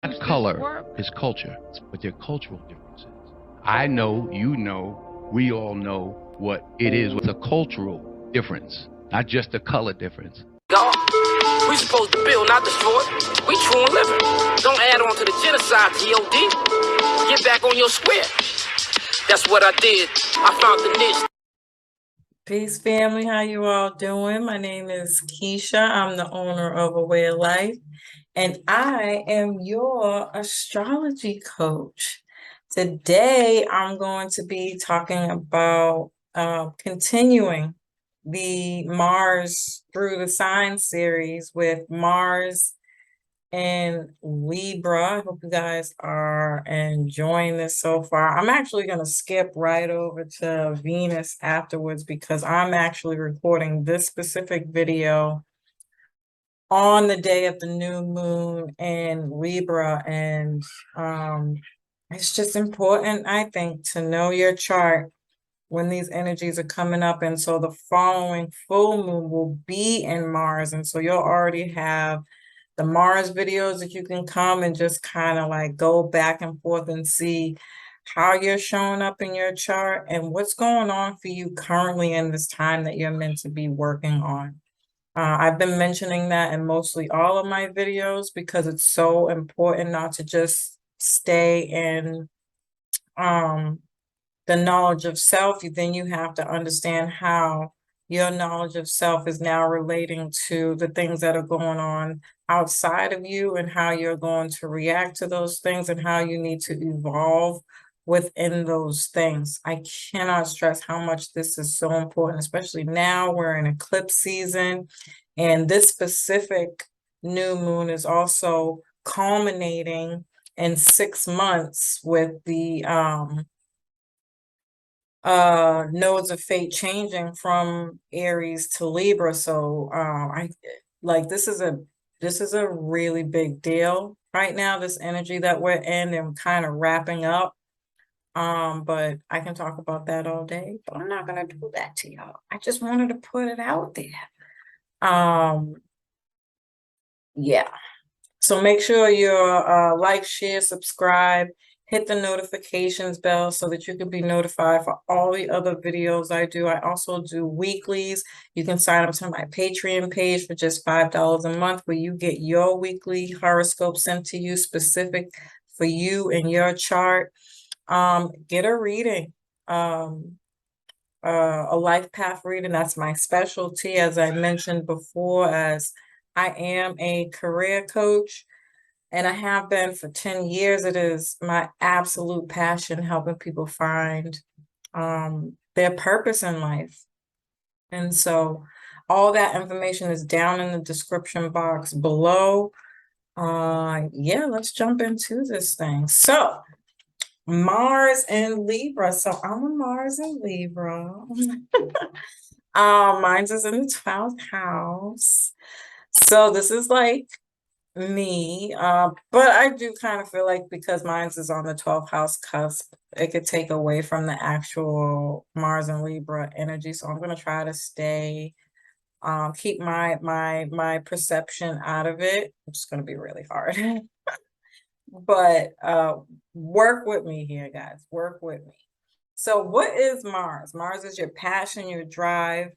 not color, it's culture, but they're cultural differences. I know, you know, we all know what it is. It's a cultural difference, not just a color difference. God, we supposed to build, not destroy. We true and living. Don't add on to the genocide, G.O.D. Get back on your square. That's what I did. I found the niche. Peace, family. How you all doing? My name is Keisha. I'm the owner of A Way of Life, and I am your astrology coach. Today, I'm going to be talking about continuing the Mars through the sign series with Mars and Libra. I hope you guys are enjoying this so far. I'm actually going to skip right over to Venus afterwards because I'm actually recording this specific video on the day of the new moon in Libra. And it's just important, I think, to know your chart when these energies are coming up. And so the following full moon will be in Mars. And so you'll already have the Mars videos that you can come and just kind of like go back and forth and see how you're showing up in your chart and what's going on for you currently in this time that you're meant to be working on. I've been mentioning that in mostly all of my videos because it's so important not to just stay in the knowledge of self. Then you have to understand how your knowledge of self is now relating to the things that are going on outside of you and how you're going to react to those things and how you need to evolve within those things. I cannot stress how much this is so important, especially now we're in eclipse season, and this specific new moon is also culminating in 6 months with the nodes of fate changing from Aries to Libra. So I like this is a really big deal right now, this energy that we're in and kind of wrapping up. But I can talk about that all day, but I'm not gonna do that to y'all. I just wanted to put it out there. Yeah. So make sure you like, share, subscribe, hit the notifications bell so that you can be notified for all the other videos I do. I also do weeklies. You can sign up to my Patreon page for just $5 a month, where you get your weekly horoscope sent to you specific for you and your chart. Get a reading, a life path reading. That's my specialty, as I mentioned before, as I am a career coach. And I have been for 10 years. It is my absolute passion helping people find their purpose in life. And so all that information is down in the description box below. Yeah, let's jump into this thing. So Mars and Libra. So I'm a Mars and Libra. Mine's is in the 12th house. So this is like me, but I do kind of feel like because mine's is on the 12th house cusp, it could take away from the actual Mars and Libra energy. So I'm gonna try to stay, keep my perception out of it. It's just gonna be really hard. But work with me here, guys. Work with me. So what is Mars? Mars is your passion, your drive,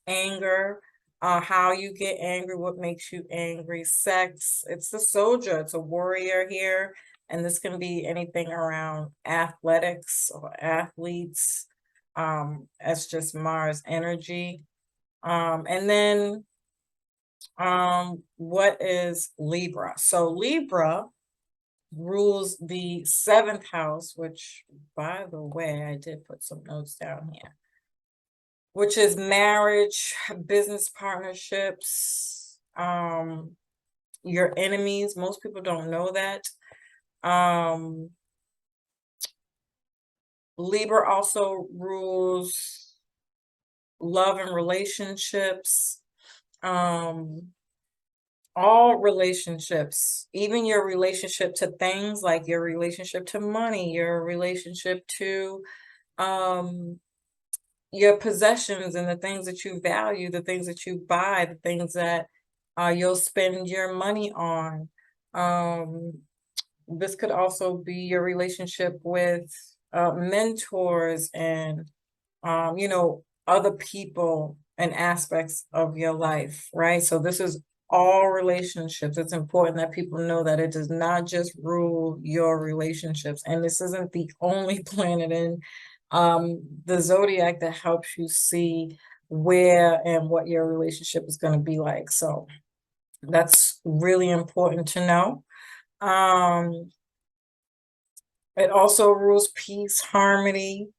anger, how you get angry, what makes you angry, sex. It's the soldier, it's a warrior here. And this can be anything around athletics or athletes. That's just Mars energy. And then what is Libra? So Libra rules the 7th house, which, by the way, I did put some notes down here, which is marriage, business partnerships, your enemies. Most people don't know that. Libra also rules love and relationships, all relationships, even your relationship to things, like your relationship to money, your relationship to your possessions and the things that you value, the things that you buy, the things that you'll spend your money on. This could also be your relationship with mentors and other people and aspects of your life, right? So this is all relationships. It's important that people know that it does not just rule your relationships. And this isn't the only planet in the zodiac that helps you see where and what your relationship is going to be like. So that's really important to know. It also rules peace, harmony,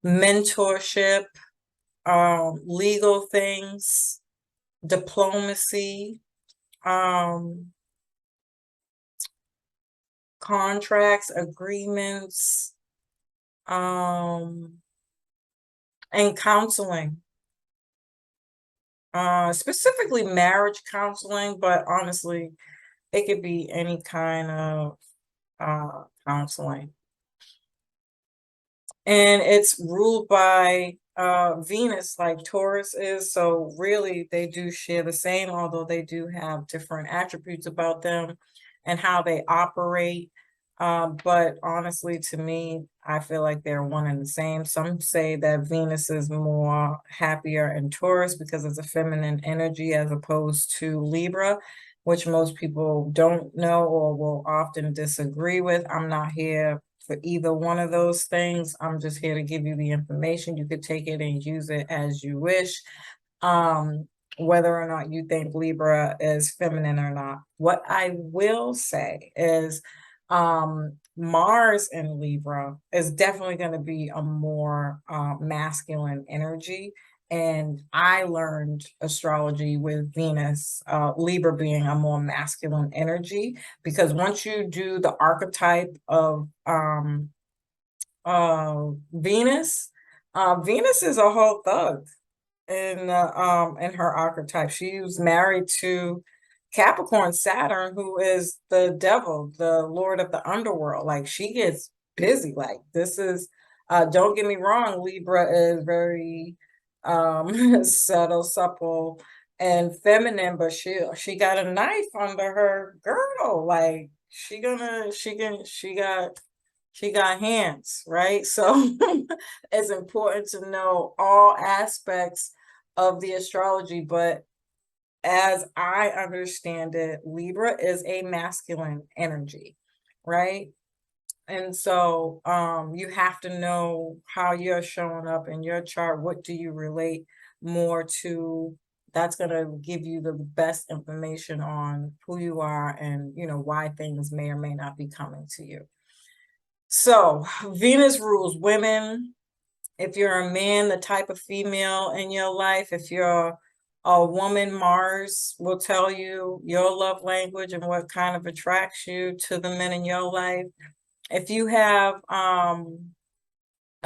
mentorship, legal things, diplomacy, contracts, agreements, and counseling. Specifically marriage counseling, but honestly, it could be any kind of counseling. And it's ruled by Venus, like Taurus is. So really, they do share the same, although they do have different attributes about them and how they operate. But honestly, to me, I feel like they're one and the same. Some say that Venus is more happier in Taurus because it's a feminine energy as opposed to Libra, which most people don't know or will often disagree with. I'm not here for either one of those things. I'm just here to give you the information. You could take it and use it as you wish. Whether or not you think Libra is feminine or not. What I will say is Mars in Libra is definitely going to be a more masculine energy. And I learned astrology with Venus, Libra being a more masculine energy, because once you do the archetype of Venus, Venus is a whole thug in her archetype. She was married to Capricorn Saturn, who is the devil, the lord of the underworld. Like, she gets busy. Like, this is don't get me wrong, Libra is very subtle, supple, and feminine, but she got a knife under her girdle. Like, she got hands, right? So it's important to know all aspects of the astrology, but as I understand it, Libra is a masculine energy, right? And so you have to know how you're showing up in your chart. What do you relate more to? That's going to give you the best information on who you are and, why things may or may not be coming to you. So Venus rules women. If you're a man, the type of female in your life. If you're a woman, Mars will tell you your love language and what kind of attracts you to the men in your life. If you have a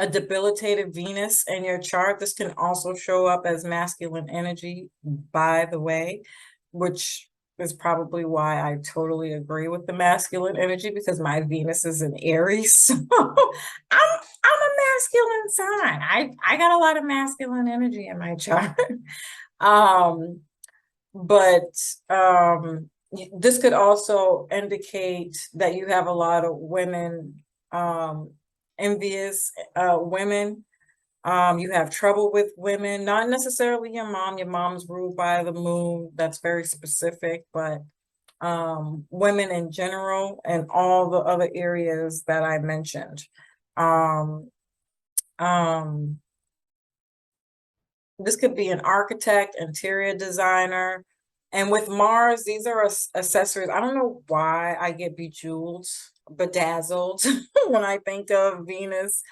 debilitated Venus in your chart, this can also show up as masculine energy, by the way, which is probably why I totally agree with the masculine energy, because my Venus is in Aries. So I'm a masculine sign. I got a lot of masculine energy in my chart. This could also indicate that you have a lot of women, envious women. You have trouble with women, not necessarily your mom. Your mom's ruled by the moon. That's very specific, but women in general and all the other areas that I mentioned. This could be an architect, interior designer. And with Mars, these are accessories. I don't know why I get bedazzled when I think of Venus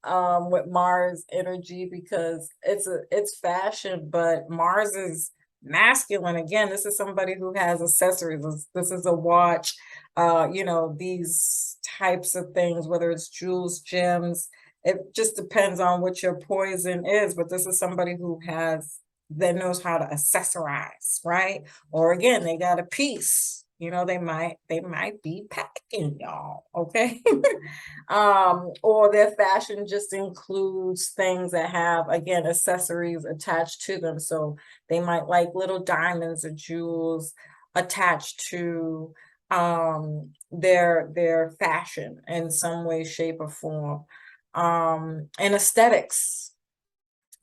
with Mars energy, because it's fashion, but Mars is masculine. Again, this is somebody who has accessories. This is a watch, these types of things, whether it's jewels, gems. It just depends on what your poison is, but this is somebody who knows how to accessorize, right? Or again, they got a piece. They might be packing, y'all, okay? Or their fashion just includes things that have, again, accessories attached to them. So they might like little diamonds or jewels attached to their fashion in some way, shape, or form, and aesthetics.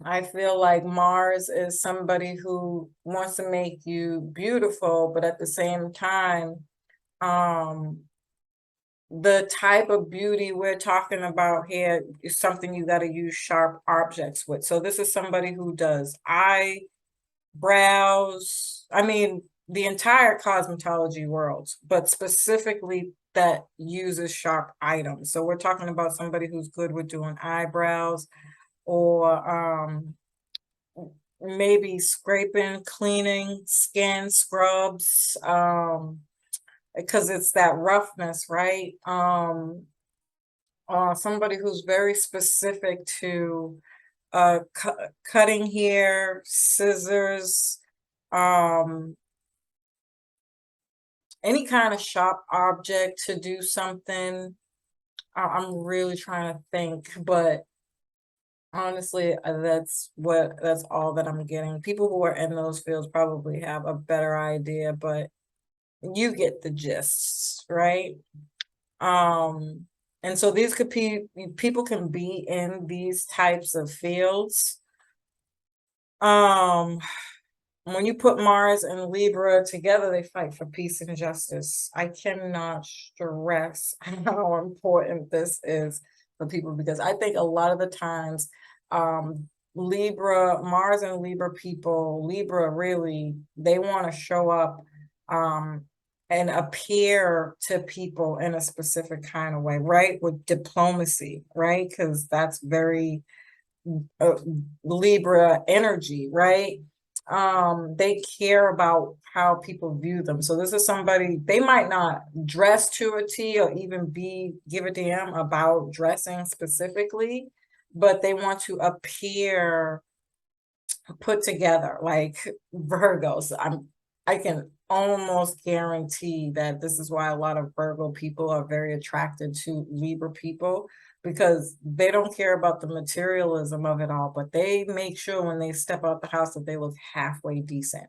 I feel like Mars is somebody who wants to make you beautiful, but at the same time, um, the type of beauty we're talking about here is something you got to use sharp objects with. So this is somebody who does eyebrows, I mean, the entire cosmetology world, but specifically that uses sharp items. So we're talking about somebody who's good with doing eyebrows, or maybe scraping, cleaning, skin scrubs, because it's that roughness, right? Somebody who's very specific to cutting hair, scissors, any kind of sharp object to do something. I'm really trying to think, but honestly, that's all that I'm getting. People who are in those fields probably have a better idea, but you get the gist, right? And so these could be, people can be in these types of fields. When you put Mars and Libra together, they fight for peace and justice. I cannot stress how important this is for people, because I think a lot of the times, Mars and Libra people, Libra really, they want to show up and appear to people in a specific kind of way, right? With diplomacy, right? Because that's very Libra energy, right? They care about how people view them. So this is somebody, they might not dress to a T or even give a damn about dressing specifically, but they want to appear put together, like Virgos. I can almost guarantee that this is why a lot of Virgo people are very attracted to Libra people, because they don't care about the materialism of it all, but they make sure when they step out the house that they look halfway decent,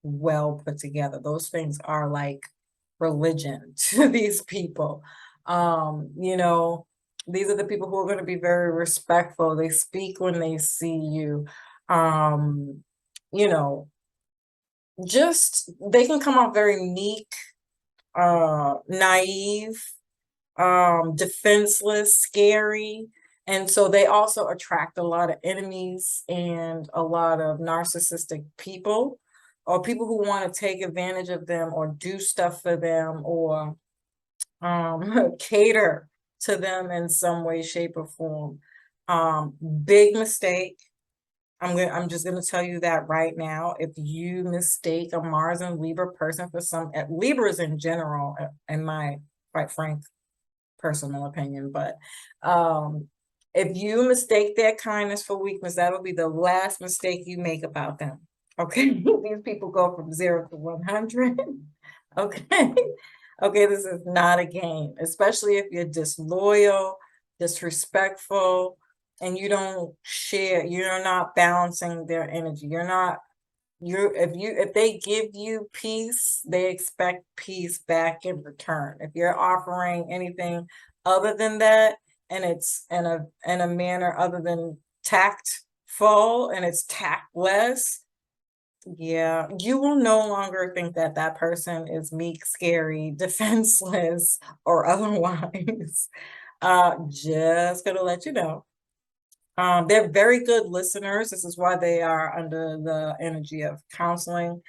well put together. Those things are like religion to these people. You know, these are the people who are going to be very respectful. They speak when they see you. You know, just they can come off very meek, naive, defenseless, scary. And so they also attract a lot of enemies and a lot of narcissistic people, or people who want to take advantage of them or do stuff for them, or cater to them in some way, shape, or form. Big mistake. I'm just gonna tell you that right now. If you mistake a Mars and Libra person for Libras in general, in my quite frank personal opinion, but if you mistake their kindness for weakness, that'll be the last mistake you make about them. Okay, these people go from 0 to 100. Okay, okay, this is not a game, especially if you're disloyal, disrespectful, and you don't share, you're not balancing their energy. If they give you peace, they expect peace back in return. If you're offering anything other than that, and it's in a manner other than tactful, and it's tactless, yeah, you will no longer think that that person is meek, scary, defenseless, or otherwise. Just gonna let you know. They're very good listeners. This is why they are under the energy of counseling,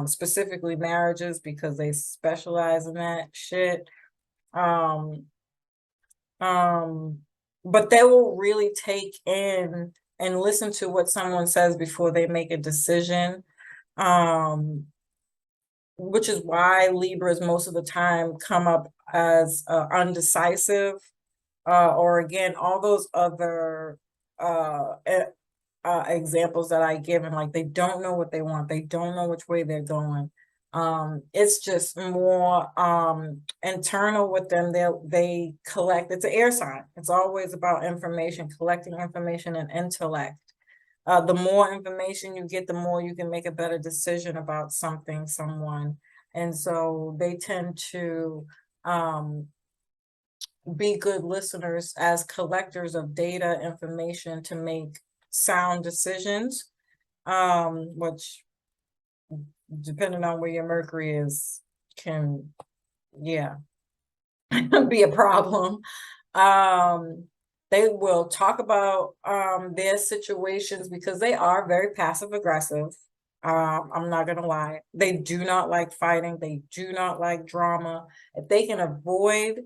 specifically marriages, because they specialize in that shit. But they will really take in and listen to what someone says before they make a decision. Which is why Libras most of the time come up as undecisive, or again, all those other examples that I given, like they don't know what they want, they don't know which way they're going. It's just more internal with them. They collect, it's an air sign. It's always about information, collecting information and intellect. The more information you get, the more you can make a better decision about something, someone, And so they tend to be good listeners as collectors of data information to make sound decisions, which depending on where your Mercury is can, yeah, be a problem. They will talk about their situations because they are very passive aggressive. I'm not gonna lie. They do not like fighting. They do not like drama. If they can avoid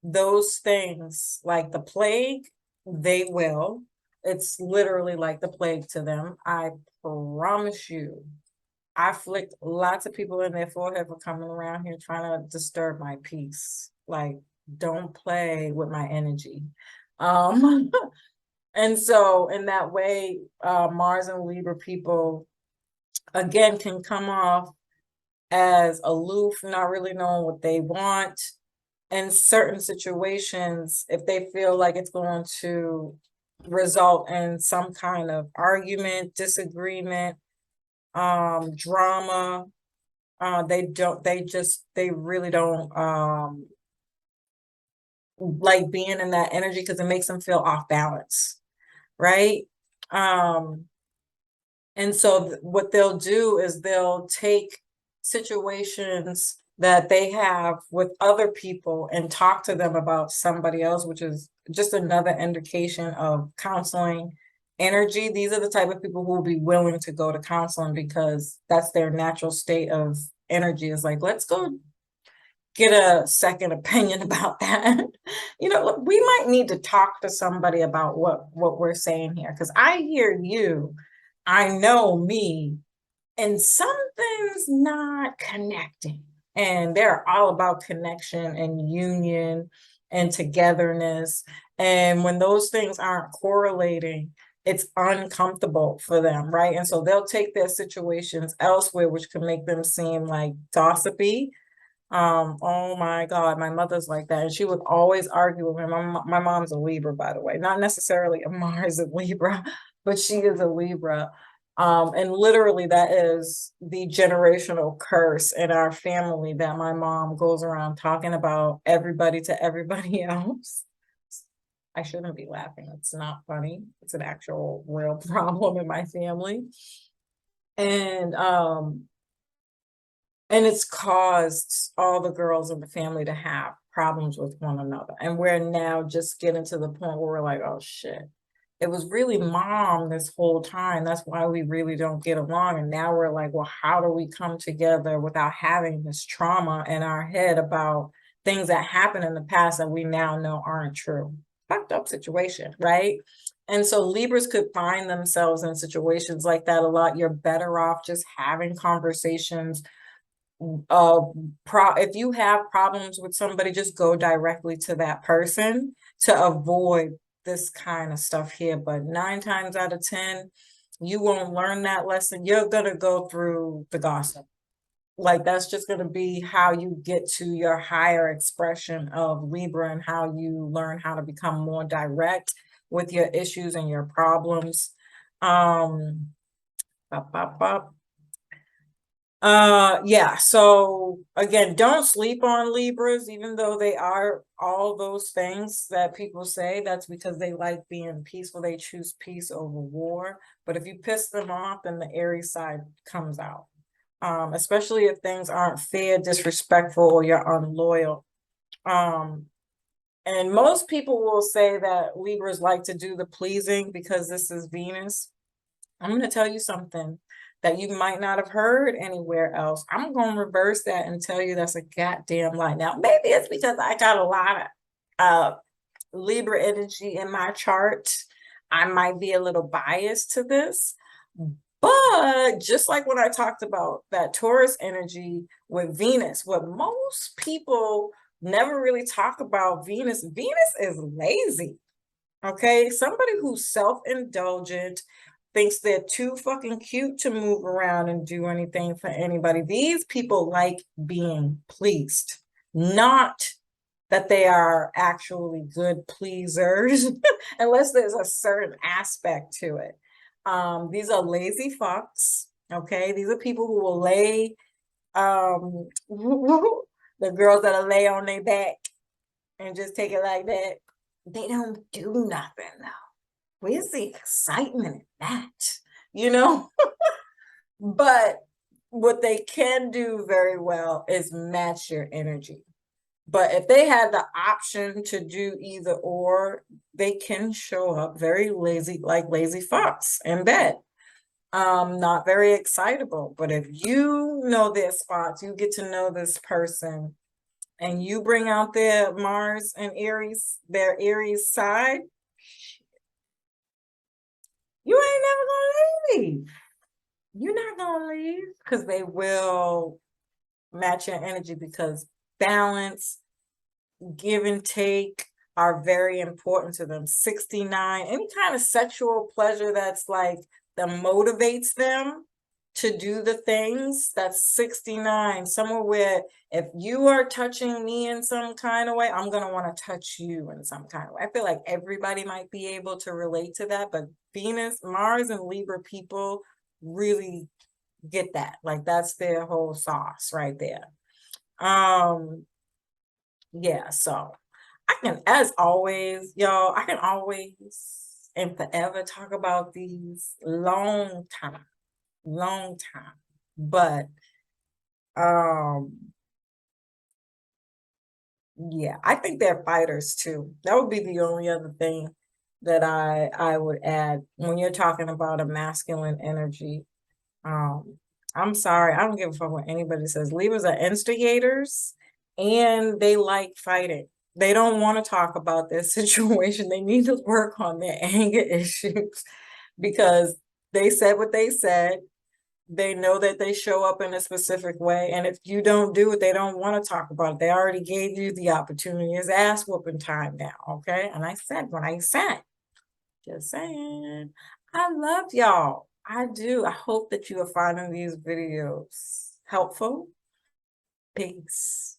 those things like the plague, they will. It's literally like the plague to them. I promise you. I flicked lots of people in their forehead for coming around here trying to disturb my peace. Like, don't play with my energy. And so in that way, Mars and Libra people again can come off as aloof, not really knowing what they want in certain situations if they feel like it's going to result in some kind of argument, disagreement, drama. They really don't like being in that energy because it makes them feel off balance, right? And so what they'll do is they'll take situations that they have with other people and talk to them about somebody else, which is just another indication of counseling energy. These are the type of people who will be willing to go to counseling because that's their natural state of energy. Is like, let's go get a second opinion about that. Look, we might need to talk to somebody about what we're saying here, because I hear you, I know me, and something's not connecting. And they're all about connection and union and togetherness. And when those things aren't correlating, it's uncomfortable for them, right? And so they'll take their situations elsewhere, which can make them seem like gossipy. Oh my God, my mother's like that. And she would always argue with me. My mom's a Libra, by the way, not necessarily a Mars in Libra, but she is a Libra. And literally that is the generational curse in our family that my mom goes around talking about everybody to everybody else. I shouldn't be laughing. It's not funny. It's an actual real problem in my family. And it's caused all the girls in the family to have problems with one another. And we're now just getting to the point where we're like, oh shit, it was really mom this whole time. That's why we really don't get along. And now we're like, well, how do we come together without having this trauma in our head about things that happened in the past that we now know aren't true? Fucked up situation, right? And so Libras could find themselves in situations like that a lot. You're better off just having conversations. If you have problems with somebody, just go directly to that person to avoid this kind of stuff here. But 9 times out of 10, you won't learn that lesson. You're gonna go through the gossip. Like, that's just gonna be how you get to your higher expression of Libra and how you learn how to become more direct with your issues and your problems. Yeah, so again, don't sleep on Libras, even though they are all those things that people say. That's because they like being peaceful. They choose peace over war. But if you piss them off, then the Aries side comes out, especially if things aren't fair, disrespectful, or you're unloyal. And most people will say that Libras like to do the pleasing because this is Venus. I'm going to tell you something that you might not have heard anywhere else. I'm going to reverse that and tell you that's a goddamn lie. Now, maybe it's because I got a lot of Libra energy in my chart. I might be a little biased to this. But just like when I talked about that Taurus energy with Venus, what most people never really talk about Venus is lazy. Okay, somebody who's self-indulgent, thinks they're too fucking cute to move around and do anything for anybody. These people like being pleased, not that they are actually good pleasers, unless there's a certain aspect to it. These are lazy fucks, okay? These are people who will lay the girls that'll lay on their back and just take it like that, they don't do nothing though. Where's the excitement in that? You know? But what they can do very well is match your energy. But if they had the option to do either or, they can show up very lazy, like lazy fox in bed. Not very excitable. But if you know their spots, you get to know this person, and you bring out their Mars and Aries, their Aries side, you ain't never gonna leave. You're not gonna leave, because they will match your energy, because balance, give and take are very important to them. 69, any kind of sexual pleasure that's like that motivates them to do the things, that's 69. Somewhere where if you are touching me in some kind of way, I'm gonna want to touch you in some kind of way. I feel like everybody might be able to relate to that, but Venus, Mars, and Libra people really get that. Like that's their whole sauce right there. Yeah, so I can, as always, y'all, I can always and forever talk about these long time. But yeah, I think they're fighters too. That would be the only other thing that I would add when you're talking about a masculine energy. I'm sorry, I don't give a fuck what anybody says. Libras are instigators and they like fighting. They don't want to talk about their situation. They need to work on their anger issues because they said what they said. They know that they show up in a specific way. And if you don't do it, they don't want to talk about it. They already gave you the opportunity. It's ass whooping time now. Okay. And I said what I said. Just saying. I love y'all. I do. I hope that you are finding these videos helpful. Peace.